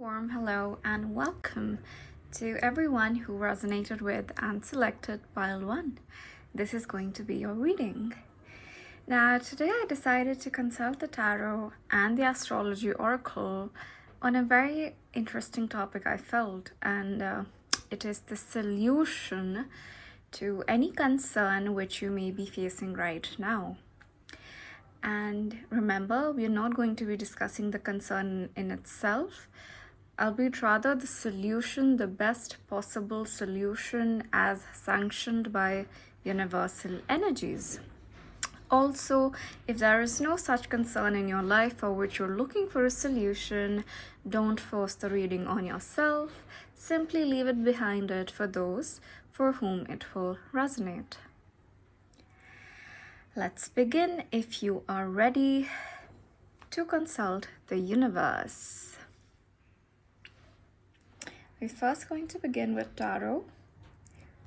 Warm hello and welcome to everyone who resonated with and selected pile 1. This is going to be your reading. Now, today I decided to consult the tarot and the astrology oracle on a very interesting topic I felt, and it is the solution to any concern which you may be facing right now. And remember, we are not going to be discussing the concern in itself, albeit rather the solution, the best possible solution as sanctioned by universal energies. Also, if there is no such concern in your life for which you're looking for a solution, don't force the reading on yourself. Simply leave it behind it for those for whom it will resonate. Let's begin if you are ready to consult the universe. We're first going to begin with tarot.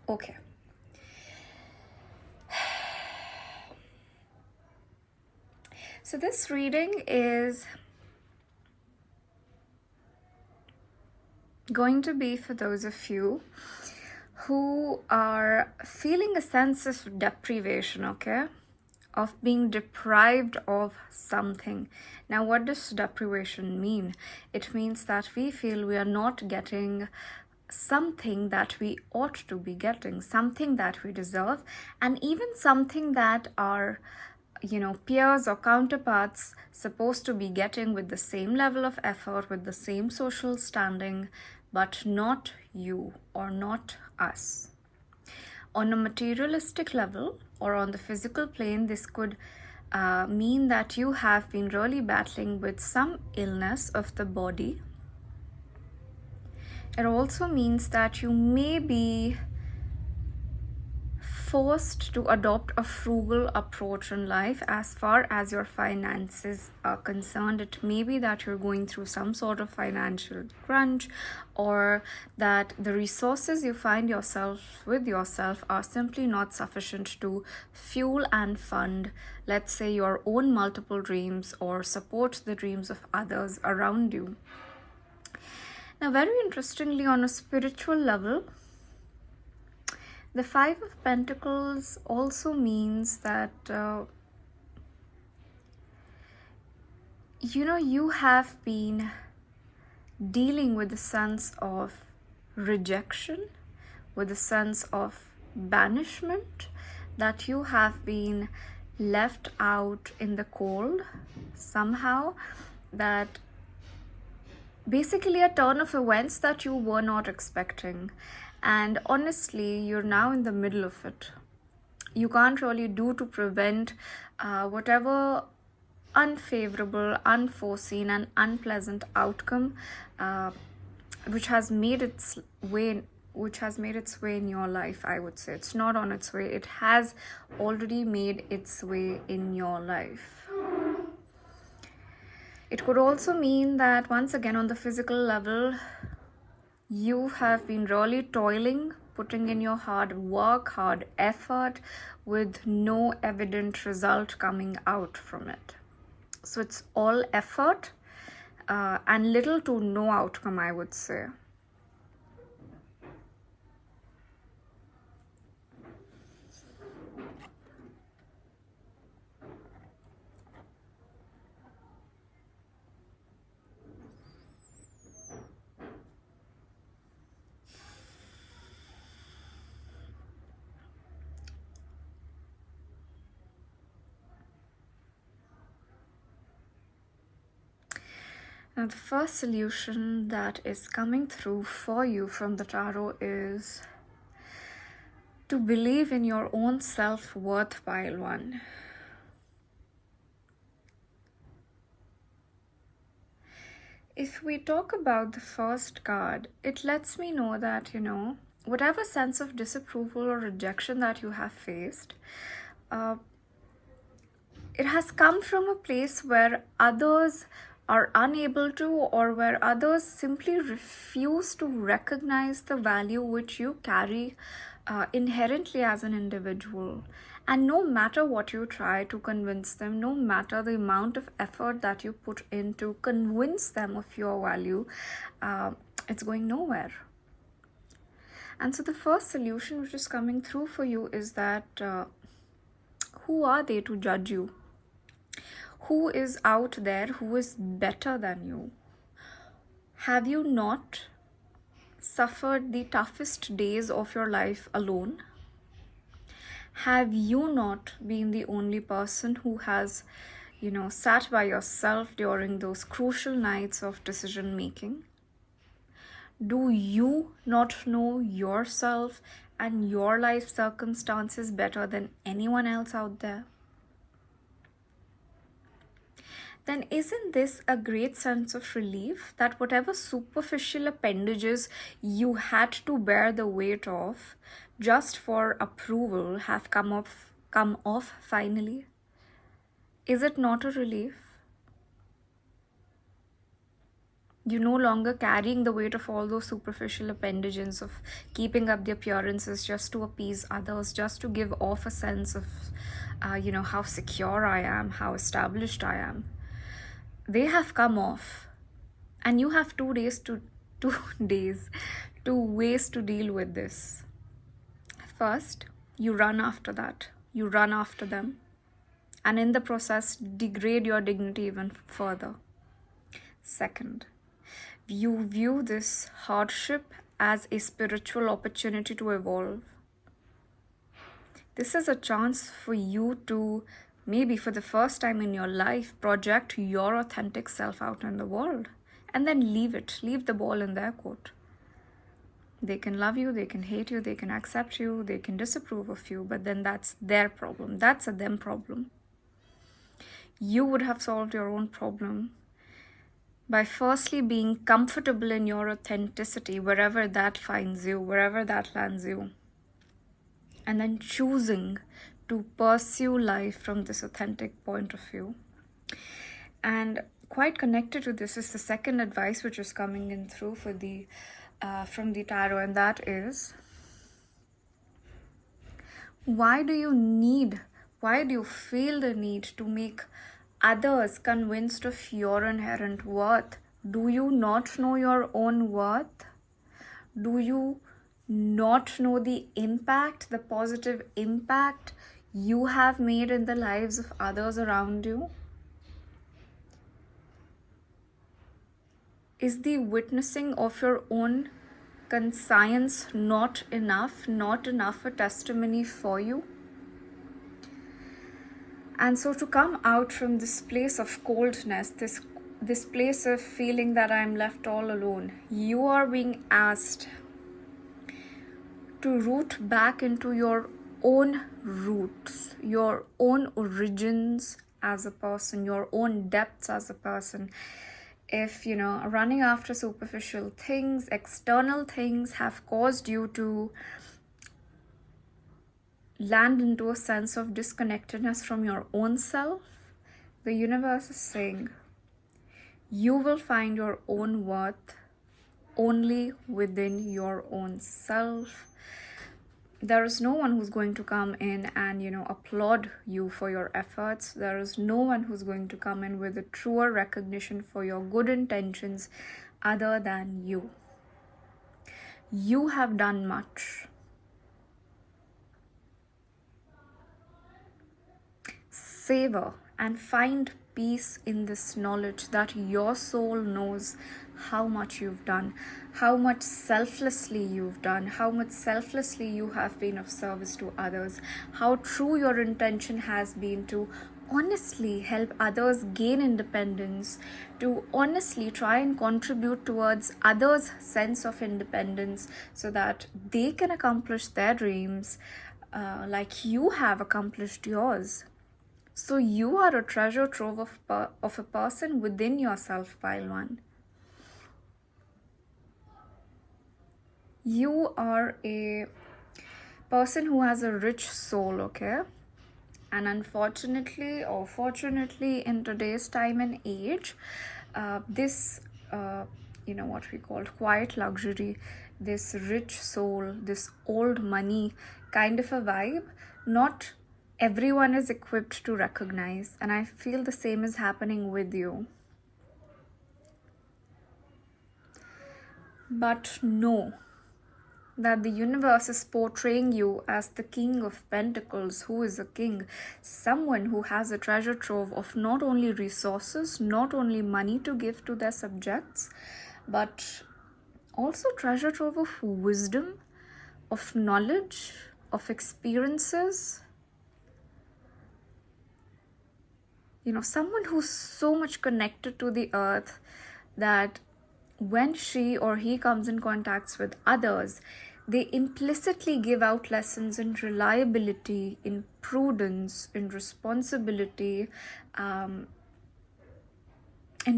Okay. So this reading is going to be for those of you who are feeling a sense of deprivation, okay? Of being deprived of something. Now, what does deprivation mean? It means that we feel we are not getting something that we ought to be getting, something that we deserve, and even something that our peers or counterparts supposed to be getting with the same level of effort, with the same social standing, but not you or not us. On a materialistic level or on the physical plane, this could mean that you have been really battling with some illness of the body. It also means that you may be forced to adopt a frugal approach in life as far as your finances are concerned. It may be that you're going through some sort of financial crunch, or that the resources you find with yourself are simply not sufficient to fuel and fund, let's say, your own multiple dreams or support the dreams of others around you. Now, very interestingly, on a spiritual level, the Five of Pentacles also means that, you have been dealing with a sense of rejection, with a sense of banishment, that you have been left out in the cold somehow, that basically a turn of events that you were not expecting. And honestly, you're now in the middle of it. You can't really do to prevent whatever unfavorable, unforeseen, and unpleasant outcome which has made its way in your life. I would say it's not on its way. It has already made its way in your life. It could also mean that, once again, on the physical level, you have been really toiling, putting in your hard work, hard effort, with no evident result coming out from it. So it's all effort and little to no outcome, I would say. Now, the first solution that is coming through for you from the tarot is to believe in your own self-worth, pile 1. If we talk about the first card, it lets me know that, whatever sense of disapproval or rejection that you have faced, it has come from a place where others are unable to, or where others simply refuse to recognize the value which you carry inherently as an individual. And no matter what you try to convince them, no matter the amount of effort that you put in to convince them of your value, it's going nowhere. And so the first solution which is coming through for you is that who are they to judge you? Who is out there who is better than you? Have you not suffered the toughest days of your life alone? Have you not been the only person who has, sat by yourself during those crucial nights of decision making? Do you not know yourself and your life circumstances better than anyone else out there? Then isn't this a great sense of relief that whatever superficial appendages you had to bear the weight of just for approval have come off finally? Is it not a relief? You're no longer carrying the weight of all those superficial appendages of keeping up the appearances just to appease others, just to give off a sense of, how secure I am, how established I am. They have come off, and you have 2 days to 2 ways to deal with this. First, you run after that. You run after them, and in the process, degrade your dignity even further. Second, you view this hardship as a spiritual opportunity to evolve. This is a chance for you to, maybe for the first time in your life, project your authentic self out in the world, and then leave the ball in their court. They can love you, they can hate you, they can accept you, they can disapprove of you, but then that's their problem. That's a them problem. You would have solved your own problem by firstly being comfortable in your authenticity, wherever that finds you, wherever that lands you, and then choosing to pursue life from this authentic point of view. And quite connected to this is the second advice which is coming in through for the from the tarot, and that is, why do you feel the need to make others convinced of your inherent worth? Do you not know your own worth? Do you not know the impact, the positive impact you have made in the lives of others around you? Is the witnessing of your own conscience not enough a testimony for you? And so to come out from this place of coldness, this place of feeling that I'm left all alone, you are being asked to root back into your own roots, your own origins as a person, your own depths as a person. If, running after superficial things, external things have caused you to land into a sense of disconnectedness from your own self, the universe is saying you will find your own worth only within your own self. There is no one who's going to come in and, applaud you for your efforts. There is no one who's going to come in with a truer recognition for your good intentions other than you. You have done much. Savor and find peace in this knowledge that your soul knows how much you've done, how much selflessly you've done, how much selflessly you have been of service to others, how true your intention has been to honestly help others gain independence, to honestly try and contribute towards others' sense of independence so that they can accomplish their dreams like you have accomplished yours. So you are a treasure trove of a person within yourself, pile one. You are a person who has a rich soul, okay? And unfortunately or fortunately, in today's time and age, this, what we call quiet luxury, this rich soul, this old money kind of a vibe, not everyone is equipped to recognize, and I feel the same is happening with you. But know that the universe is portraying you as the King of Pentacles, who is a king, someone who has a treasure trove of not only resources, not only money to give to their subjects, but also treasure trove of wisdom, of knowledge, of experiences. Someone who's so much connected to the earth that when she or he comes in contact with others, they implicitly give out lessons in reliability, in prudence, in responsibility, and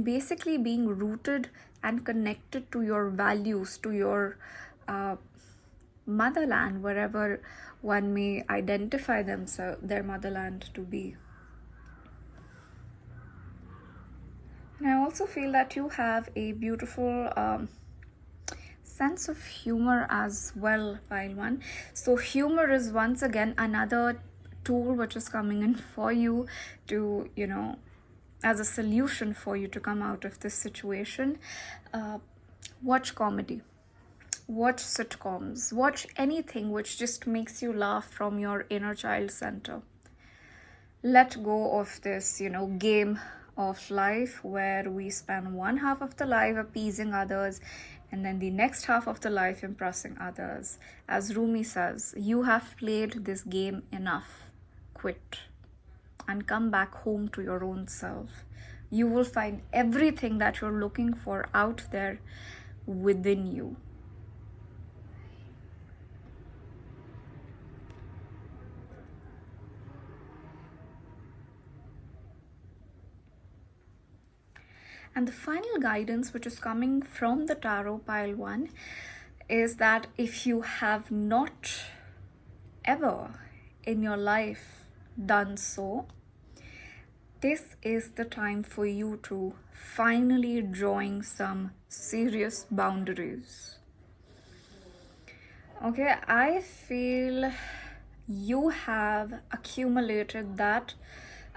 basically being rooted and connected to your values, to your motherland, wherever one may identify their motherland to be. And I also feel that you have a beautiful sense of humor as well, Pile 1. So humor is once again another tool which is coming in for you to, as a solution for you to come out of this situation. Watch comedy. Watch sitcoms. Watch anything which just makes you laugh from your inner child center. Let go of this, game of life where we spend one half of the life appeasing others and then the next half of the life impressing others. As Rumi says, you have played this game enough. Quit and come back home to your own self. You will find everything that you're looking for out there within you. And the final guidance which is coming from the tarot, Pile 1, is that if you have not ever in your life done so, this is the time for you to finally drawing some serious boundaries. Okay, I feel you have accumulated that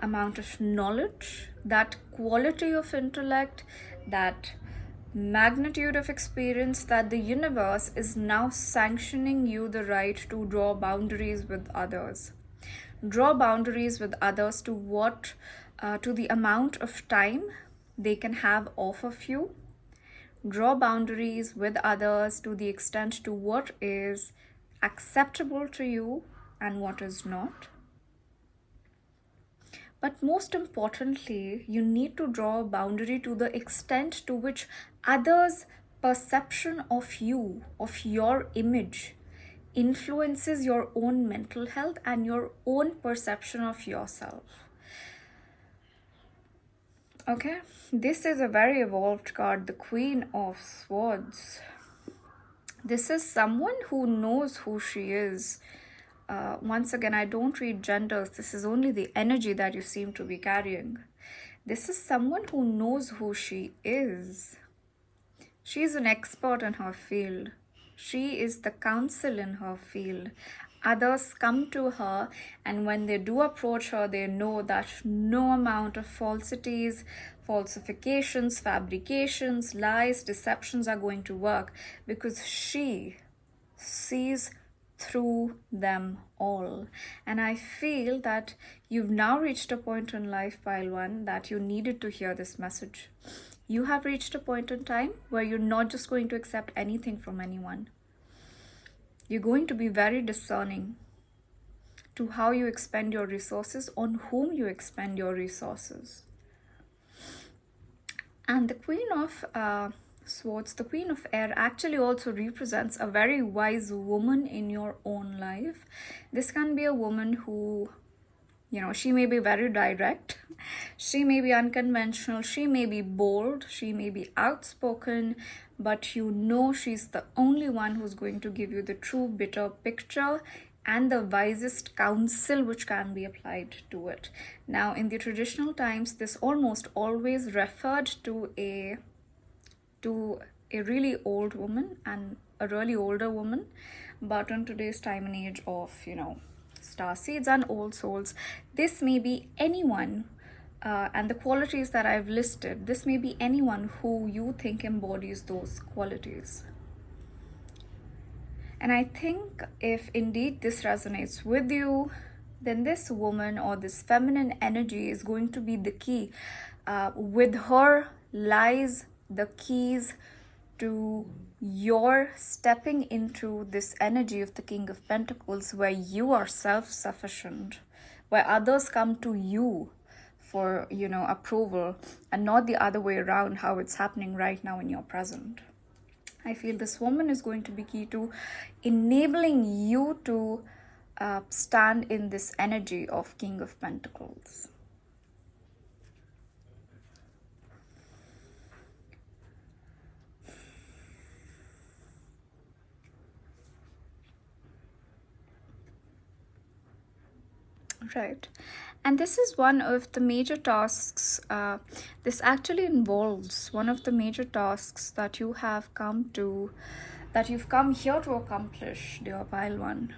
amount of knowledge, that quality of intellect, that magnitude of experience that the universe is now sanctioning you the right to draw boundaries with others. Draw boundaries with others to to the amount of time they can have off of you. Draw boundaries with others to the extent to what is acceptable to you and what is not. But most importantly, you need to draw a boundary to the extent to which others' perception of you, of your image, influences your own mental health and your own perception of yourself. Okay, this is a very evolved card, the Queen of Swords. This is someone who knows who she is. Once again, I don't read genders. This is only the energy that you seem to be carrying. This is someone who knows who she is. She is an expert in her field. She is the counsel in her field. Others come to her, and when they do approach her, they know that no amount of falsities, falsifications, fabrications, lies, deceptions are going to work, because she sees through them all. And I feel that you've now reached a point in life, Pile 1, that you needed to hear this message. You have reached a point in time where you're not just going to accept anything from anyone. You're going to be very discerning to how you expend your resources, on whom you expend your resources. And the Queen of Swords, the Queen of Air, actually also represents a very wise woman in your own life. This can be a woman who, she may be very direct, she may be unconventional, she may be bold, she may be outspoken, but she's the only one who's going to give you the true bitter picture and the wisest counsel which can be applied to it. Now, in the traditional times, this almost always referred to a really old woman and a really older woman, but in today's time and age of star seeds and old souls. This may be anyone, and the qualities that I've listed, this may be anyone who you think embodies those qualities. And I think if indeed this resonates with you, then this woman or this feminine energy is going to be the key. With her lies the keys to your stepping into this energy of the King of Pentacles, where you are self-sufficient, where others come to you for, approval, and not the other way around, how it's happening right now in your present. I feel this woman is going to be key to enabling you to stand in this energy of King of Pentacles. Right. And this is one of the major tasks. This actually involves one of the major tasks that you've come here to accomplish, dear Pile One.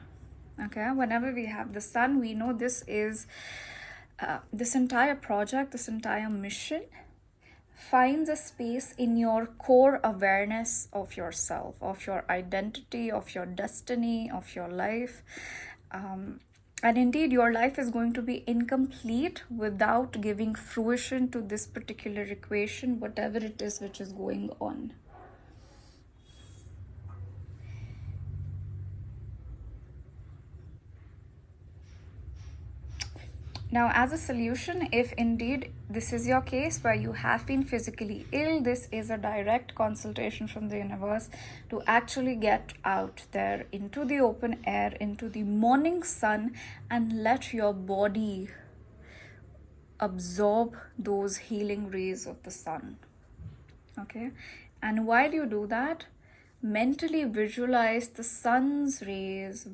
Okay, whenever we have the sun, we know this is this entire project, this entire mission finds a space in your core awareness of yourself, of your identity, of your destiny, of your life. And indeed, your life is going to be incomplete without giving fruition to this particular equation, whatever it is which is going on. Now, as a solution, if indeed this is your case where you have been physically ill, this is a direct consultation from the universe to actually get out there into the open air, into the morning sun, and let your body absorb those healing rays of the sun. Okay? And while you do that, mentally visualize the sun's rays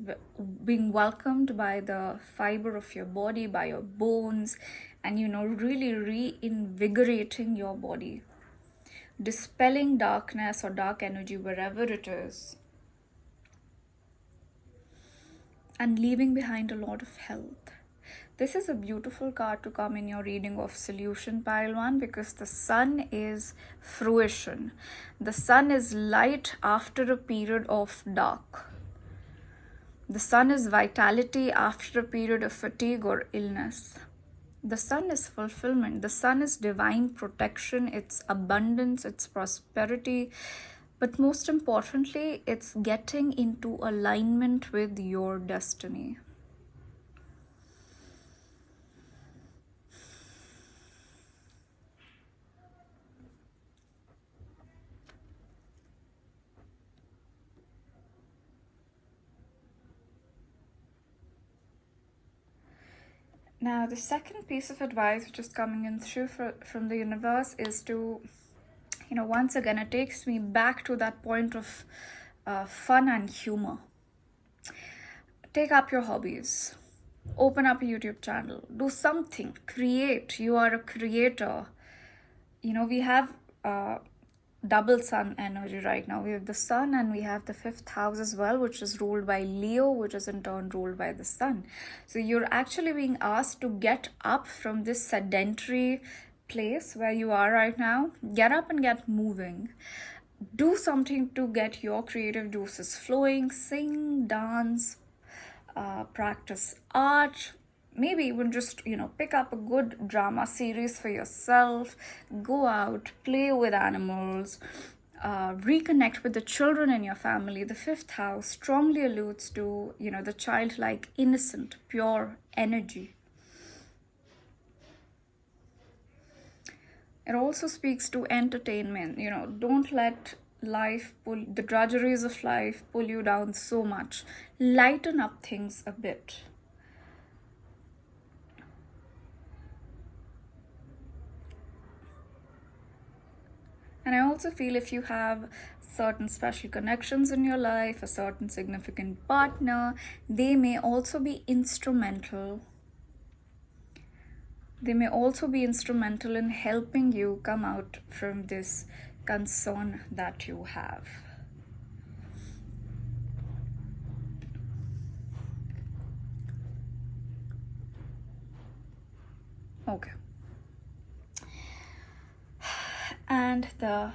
being welcomed by the fiber of your body, by your bones, and really reinvigorating your body, dispelling darkness or dark energy wherever it is, and leaving behind a lot of health. This is a beautiful card to come in your reading of Solution, Pile One, because the sun is fruition. The sun is light after a period of dark. The sun is vitality after a period of fatigue or illness. The sun is fulfillment. The sun is divine protection. It's abundance. It's prosperity. But most importantly, it's getting into alignment with your destiny. Now, the second piece of advice which is coming in through from the universe is to, once again, it takes me back to that point of fun and humor. Take up your hobbies. Open up a YouTube channel. Do something. Create. You are a creator. We have double sun energy right now. We have the sun and we have the 5th house as well, which is ruled by Leo, which is in turn ruled by the sun. So you're actually being asked to get up from this sedentary place where you are right now. Get up and get moving. Do something to get your creative juices flowing. Sing, dance, practice art. Maybe even just, pick up a good drama series for yourself, go out, play with animals, reconnect with the children in your family. The 5th house strongly alludes to, the childlike, innocent, pure energy. It also speaks to entertainment. Don't let the drudgeries of life pull you down so much. Lighten up things a bit. And I also feel if you have certain special connections in your life, a certain significant partner, they may also be instrumental. They may also be instrumental in helping you come out from this concern that you have. Okay. And the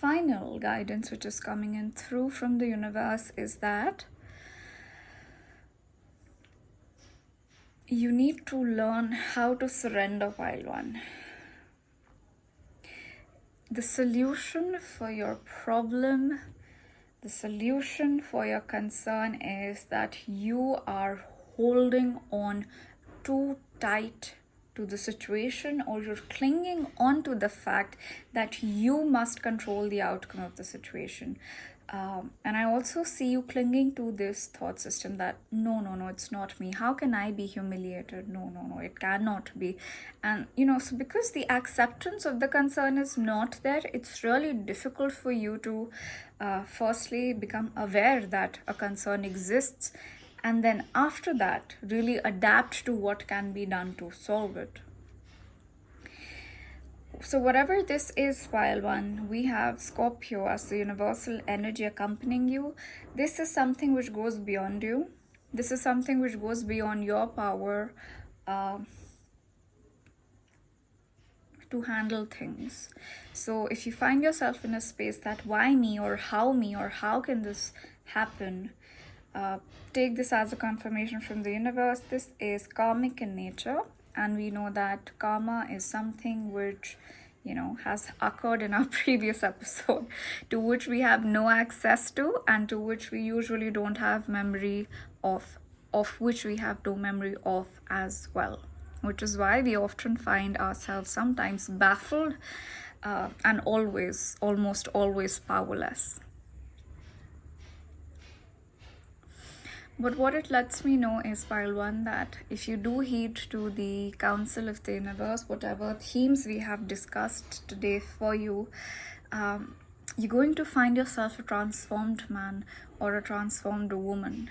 final guidance which is coming in through from the universe is that you need to learn how to surrender, pile one. The solution for your problem, the solution for your concern is that you are holding on too tight to the situation, or you're clinging on to the fact that you must control the outcome of the situation. And I also see you clinging to this thought system that no, it's not me. How can I be humiliated? No, it cannot be. And so because the acceptance of the concern is not there, it's really difficult for you to firstly become aware that a concern exists, and then after that really adapt to what can be done to solve it. So whatever this is, pile one, we have Scorpio as the universal energy accompanying you. This is something which goes beyond you. This is something which goes beyond your power to handle things. So if you find yourself in a space that why me, or how can this happen, take this as a confirmation from the universe. This is karmic in nature, and we know that karma is something which has occurred in our previous episode, to which we have no access to, and to which we usually don't have memory of which we have no memory of as well, which is why we often find ourselves sometimes baffled and almost always powerless. But what it lets me know is, pile one, that if you do heed to the counsel of the universe, whatever themes we have discussed today for you, you're going to find yourself a transformed man or a transformed woman.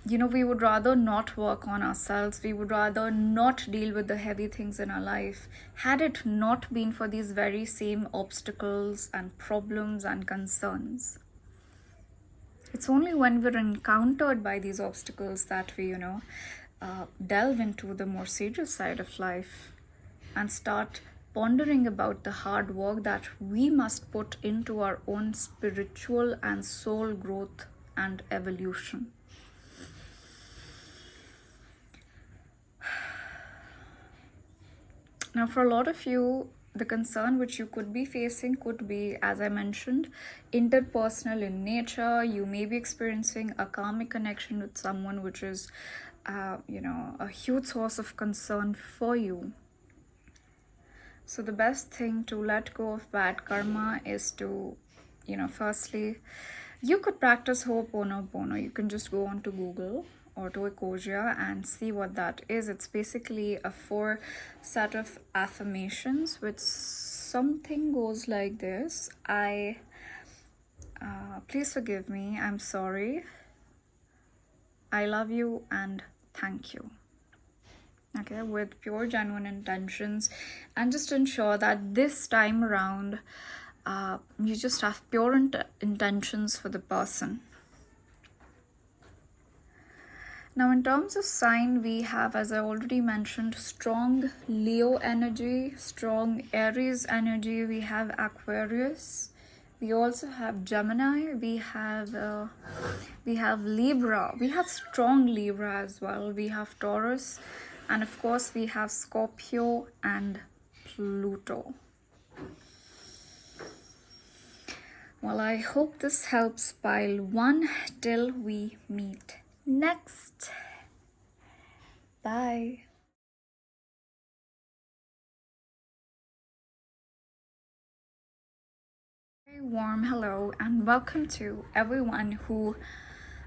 We would rather not work on ourselves. We would rather not deal with the heavy things in our life, had it not been for these very same obstacles and problems and concerns. It's only when we're encountered by these obstacles that we, delve into the more serious side of life and start pondering about the hard work that we must put into our own spiritual and soul growth and evolution. Now, for a lot of you, the concern which you could be facing could be, as I mentioned, interpersonal in nature. You may be experiencing a karmic connection with someone which is, a huge source of concern for you. So the best thing to let go of bad karma is to, firstly, you could practice Ho'oponopono. You can just go on to Google or to Ecosia and see what that is. It's basically a 4 set of affirmations which something goes like this. Please forgive me, I'm sorry, I love you, and thank you. Okay, with pure genuine intentions, and just ensure that this time around you just have pure intentions for the person. Now, in terms of sign, we have, as I already mentioned, strong Leo energy, strong Aries energy. We have Aquarius. We also have Gemini. We have Libra. We have strong Libra as well. We have Taurus. And of course, we have Scorpio and Pluto. Well, I hope this helps, pile one, till we meet next. Bye. Very warm hello and welcome to everyone who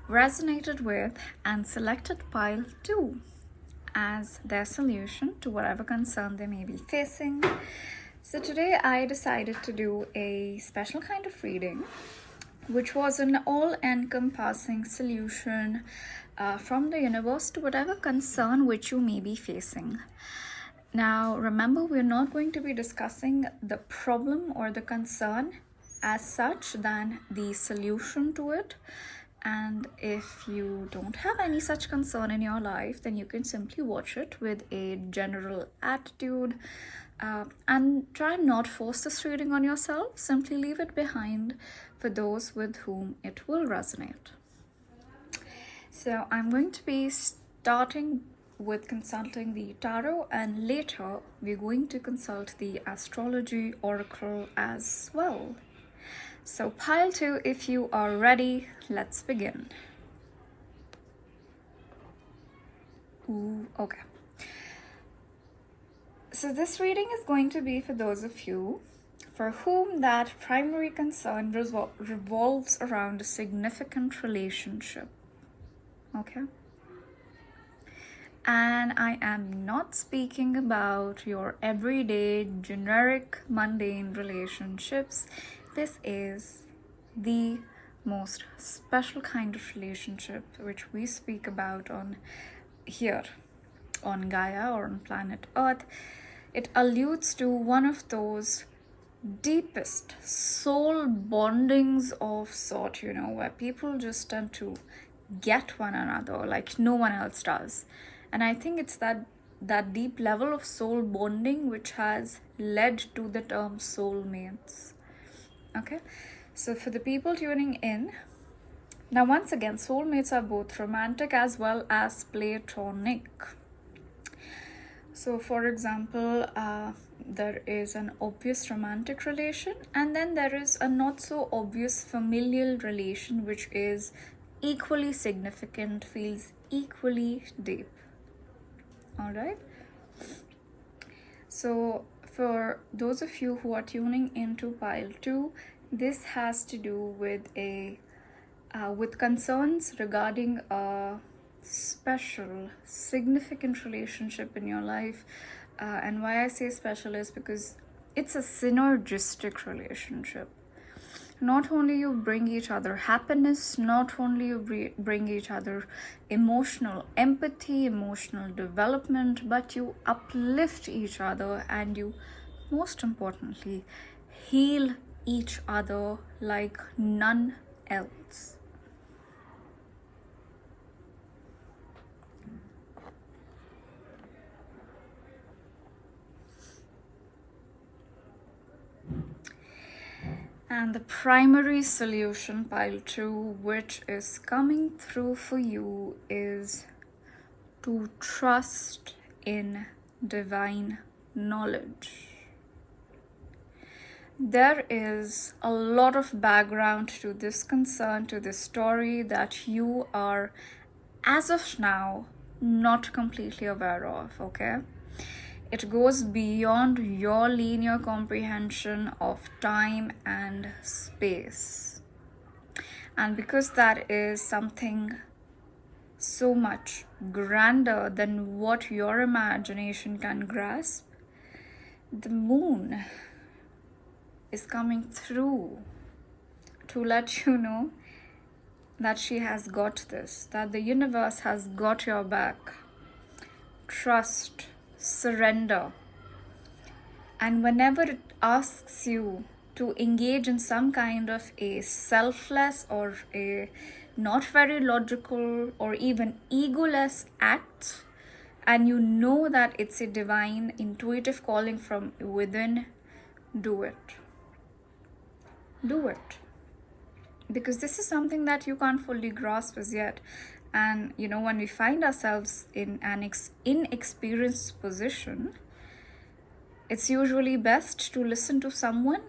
resonated with and selected pile 2 as their solution to whatever concern they may be facing. So today I decided to do a special kind of reading, which was an all-encompassing solution from the universe to whatever concern which you may be facing. Now, remember, we're not going to be discussing the problem or the concern as such, than the solution to it. And if you don't have any such concern in your life, then you can simply watch it with a general attitude, and try not force this reading on yourself. Simply leave it behind for those with whom it will resonate. So I'm going to be starting with consulting the tarot, and later we're going to consult the astrology oracle as well. So pile 2, if you are ready, let's begin. Ooh, okay. So this reading is going to be for those of you for whom that primary concern revolves around a significant relationship. Okay? And I am not speaking about your everyday, generic, mundane relationships. This is the most special kind of relationship which we speak about on here on Gaia or on planet Earth. It alludes to one of those deepest soul bondings of sort, where people just tend to get one another like no one else does. And I think it's that deep level of soul bonding which has led to the term soulmates. Okay, so for the people tuning in, now once again, soulmates are both romantic as well as platonic. So for example, there is an obvious romantic relation, and then there is a not so obvious familial relation which is equally significant, feels equally deep. All right. So for those of you who are tuning into pile 2, this has to do with with concerns regarding a special, significant relationship in your life. And why I say special is because it's a synergistic relationship. Not only you bring each other happiness, not only you bring each other emotional empathy, emotional development, but you uplift each other, and you, most importantly, heal each other like none else. And the primary solution, pile 2, which is coming through for you, is to trust in divine knowledge. There is a lot of background to this concern, to this story, that you are, as of now, not completely aware of, okay? It goes beyond your linear comprehension of time and space. And because that is something so much grander than what your imagination can grasp, the moon is coming through to let you know that she has got this, that the universe has got your back. Trust, surrender. And whenever it asks you to engage in some kind of a selfless or a not very logical or even egoless act, and you know that it's a divine intuitive calling from within, do it. Do it. Because this is something that you can't fully grasp as yet. And when we find ourselves in an inexperienced position, it's usually best to listen to someone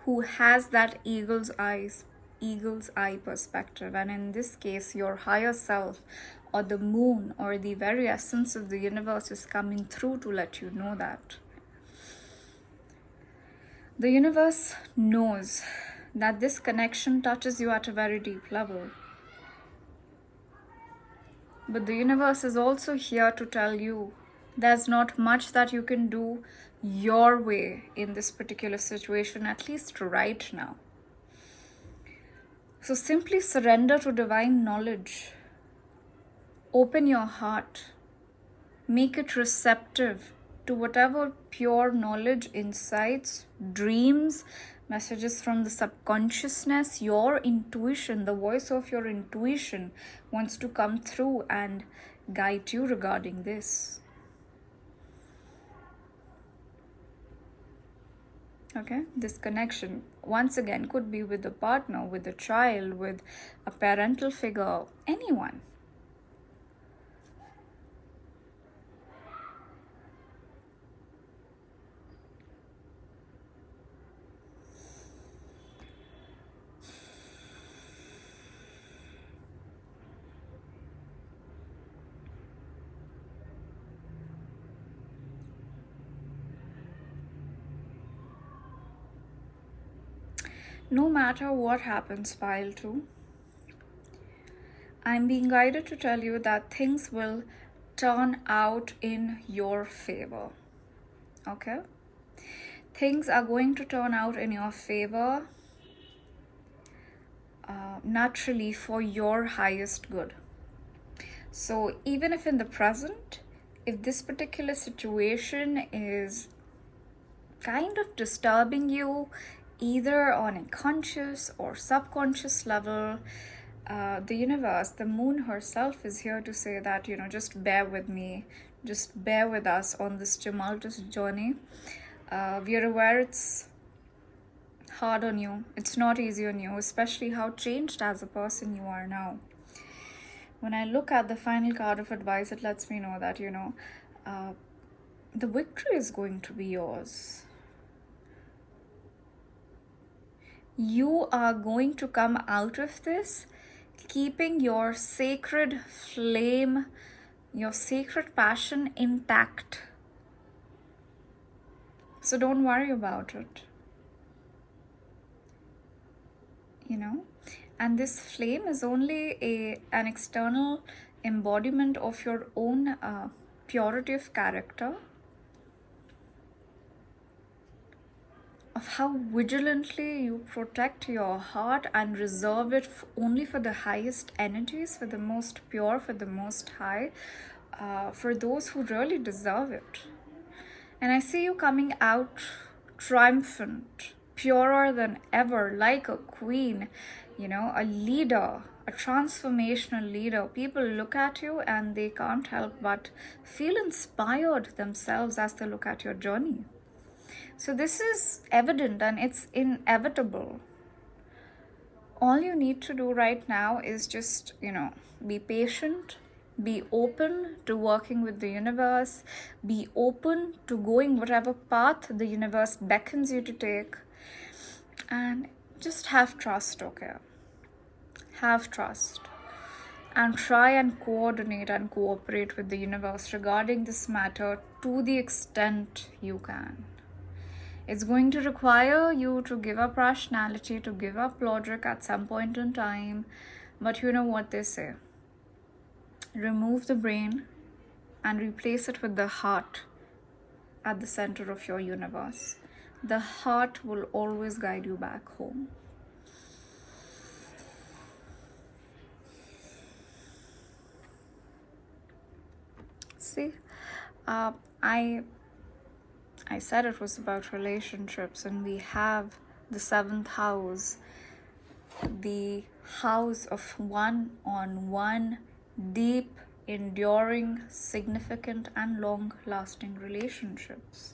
who has that eagle's eye perspective. And in this case, your higher self or the moon or the very essence of the universe is coming through to let you know that. The universe knows that this connection touches you at a very deep level. But the universe is also here to tell you there's not much that you can do your way in this particular situation, at least right now. So simply surrender to divine knowledge. Open your heart. Make it receptive to whatever pure knowledge, insights, dreams, Messages from the subconsciousness, your intuition, the voice of your intuition wants to come through and guide you regarding this. Okay, this connection once again could be with a partner, with a child, with a parental figure, anyone. No matter what happens, pile 2, I'm being guided to tell you that things will turn out in your favor. Okay? Things are going to turn out in your favor naturally for your highest good. So even if in the present, if this particular situation is kind of disturbing you, either on a conscious or subconscious level, the universe, the moon herself is here to say that, just bear with me, just bear with us on this tumultuous journey. We are aware it's hard on you, it's not easy on you, especially how changed as a person you are now. When I look at the final card of advice, it lets me know that, the victory is going to be yours. You are going to come out of this keeping your sacred flame, your sacred passion intact. So don't worry about it. And this flame is only an external embodiment of your own purity of character, of how vigilantly you protect your heart and reserve it only for the highest energies, for the most pure, for the most high, for those who really deserve it. And I see you coming out triumphant, purer than ever, like a queen, a leader, a transformational leader. People look at you and they can't help but feel inspired themselves as they look at your journey. So this is evident and it's inevitable. All you need to do right now is just, be patient, be open to working with the universe, be open to going whatever path the universe beckons you to take, and just have trust, okay? Have trust. And try and coordinate and cooperate with the universe regarding this matter to the extent you can. It's going to require you to give up rationality, to give up logic at some point in time. But you know what they say. Remove the brain and replace it with the heart at the center of your universe. The heart will always guide you back home. See, I said it was about relationships, and we have the 7th house, the house of one-on-one, deep, enduring, significant, and long-lasting relationships.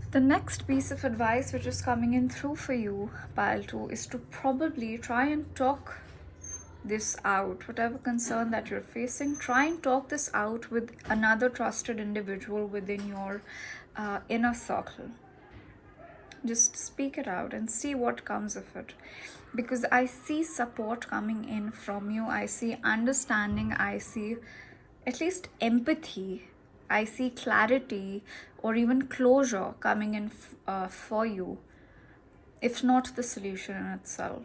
The next piece of advice which is coming in through for you, pile 2, is to probably try and talk this out. Whatever concern that you're facing, try and talk this out with another trusted individual within your inner circle. Just speak it out and see what comes of it. Because I see support coming in from you. I see understanding. I see at least empathy. I see clarity or even closure coming in for you, if not the solution in itself.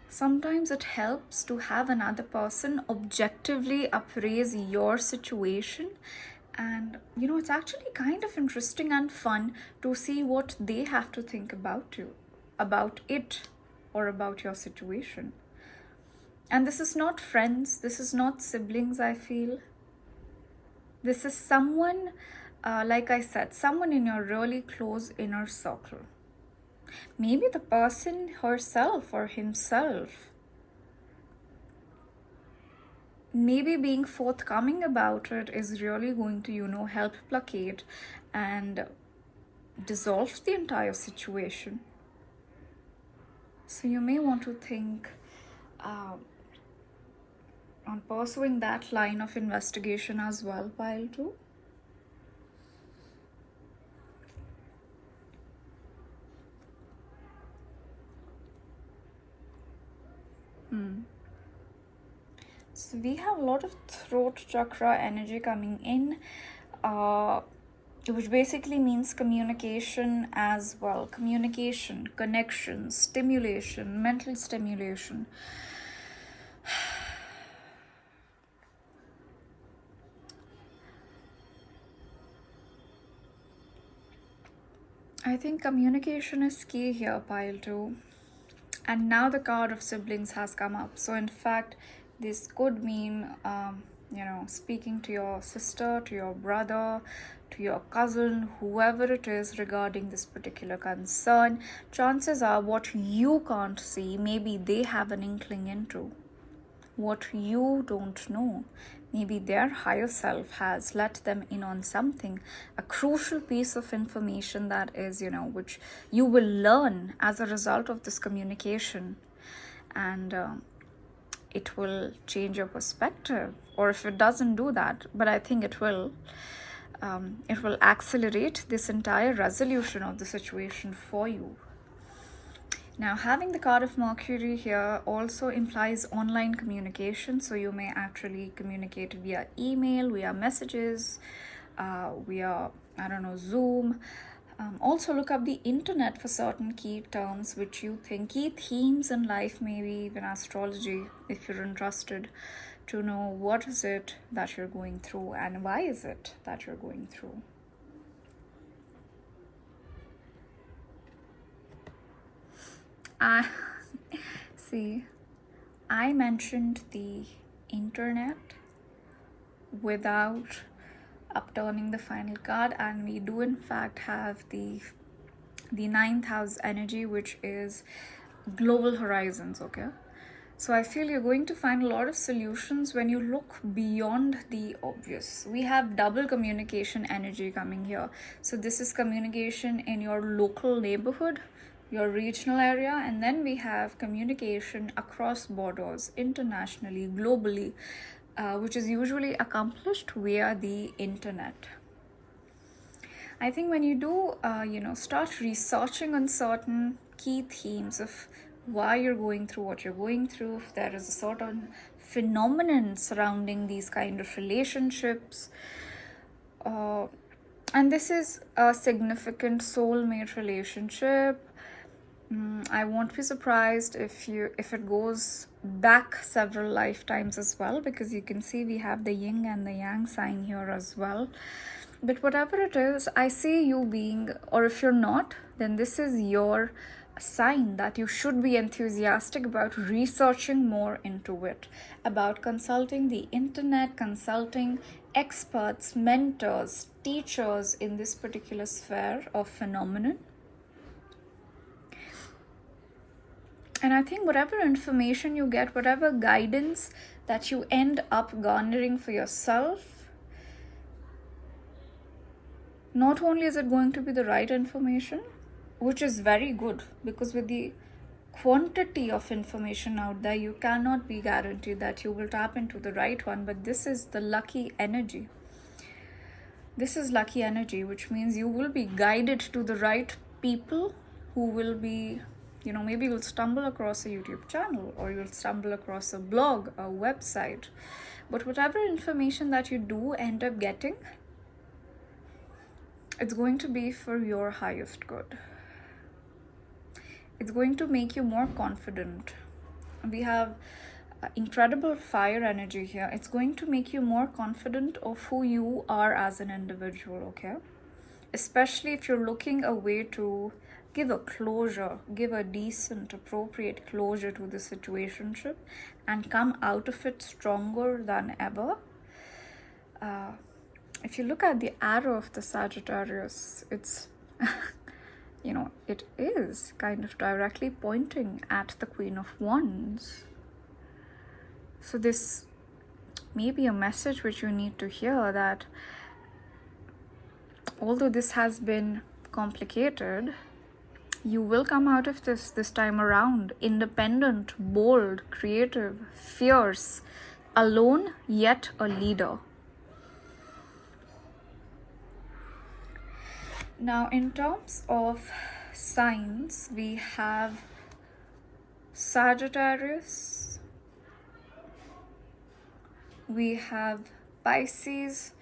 Sometimes it helps to have another person objectively appraise your situation. And, it's actually kind of interesting and fun to see what they have to think about you, about it, or about your situation. And this is not friends, this is not siblings, I feel. This is someone, like I said, someone in your really close inner circle. Maybe the person herself or himself. Maybe being forthcoming about it is really going to, help placate and dissolve the entire situation. So you may want to think on pursuing that line of investigation as well, pile 2. So we have a lot of throat chakra energy coming in, which basically means communication as well. Communication, connection, stimulation, mental stimulation. I think communication is key here, pile 2. And now the card of siblings has come up. So in fact, this could mean, speaking to your sister, to your brother, to your cousin, whoever it is regarding this particular concern. Chances are what you can't see, maybe they have an inkling into. What you don't know, maybe their higher self has let them in on something, a crucial piece of information that is, which you will learn as a result of this communication. And it will change your perspective, or if it doesn't do that, but I think it will accelerate this entire resolution of the situation for you. Now, having the card of Mercury here also implies online communication. So you may actually communicate via email, via messages, via, Zoom. Also look up the internet for certain key terms which you think, key themes in life, maybe even astrology, if you're interested to know what is it that you're going through and why is it that you're going through. See, I mentioned the internet without upturning the final card, and we do in fact have the 9th house energy, which is global horizons. Okay, so I feel you're going to find a lot of solutions when you look beyond the obvious. We have double communication energy coming here. So this is communication in your local neighborhood, your regional area, and then we have communication across borders, internationally, globally, which is usually accomplished via the internet. I think when you do, start researching on certain key themes of why you're going through what you're going through, if there is a certain phenomenon surrounding these kind of relationships, and this is a significant soulmate relationship. I won't be surprised if it goes back several lifetimes as well, because you can see we have the yin and the yang sign here as well. But whatever it is, I see you being, or if you're not, then this is your sign that you should be enthusiastic about researching more into it, about consulting the internet, consulting experts, mentors, teachers in this particular sphere of phenomenon. And I think whatever information you get, whatever guidance that you end up garnering for yourself, not only is it going to be the right information, which is very good, because with the quantity of information out there, you cannot be guaranteed that you will tap into the right one, but this is the lucky energy. This is lucky energy, which means you will be guided to the right people who will be, maybe you'll stumble across a YouTube channel, or you'll stumble across a blog, a website. But whatever information that you do end up getting, it's going to be for your highest good. It's going to make you more confident. We have incredible fire energy here. It's going to make you more confident of who you are as an individual, okay? Especially if you're looking a way to give a closure, give a decent, appropriate closure to the situationship, and come out of it stronger than ever. If you look at the arrow of the Sagittarius, it's it is kind of directly pointing at the Queen of Wands. So this may be a message which you need to hear, that although this has been complicated, you will come out of this time around independent, bold, creative, fierce, alone yet a leader. Now, in terms of signs, we have Sagittarius, we have Pisces,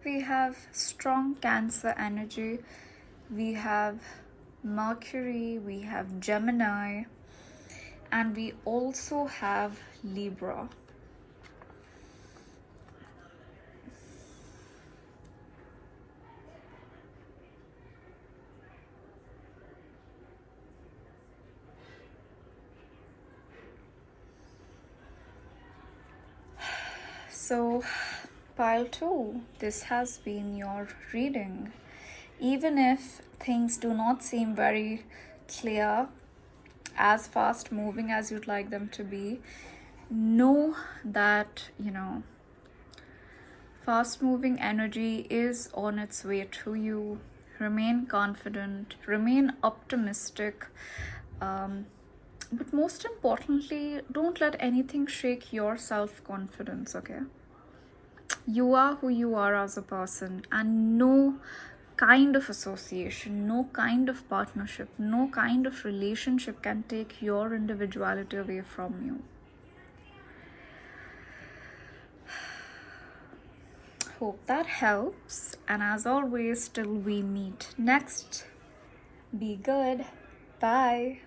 we have strong Cancer energy, we have Mercury, we have Gemini, and we also have Libra. So, pile 2, this has been your reading. Even if things do not seem very clear, as fast moving as you'd like them to be, know that, fast moving energy is on its way to you. Remain confident, remain optimistic, but most importantly, don't let anything shake your self-confidence, okay? You are who you are as a person, and no kind of association, no kind of partnership, no kind of relationship can take your individuality away from you. Hope that helps, and as always, till we meet next, be good. Bye.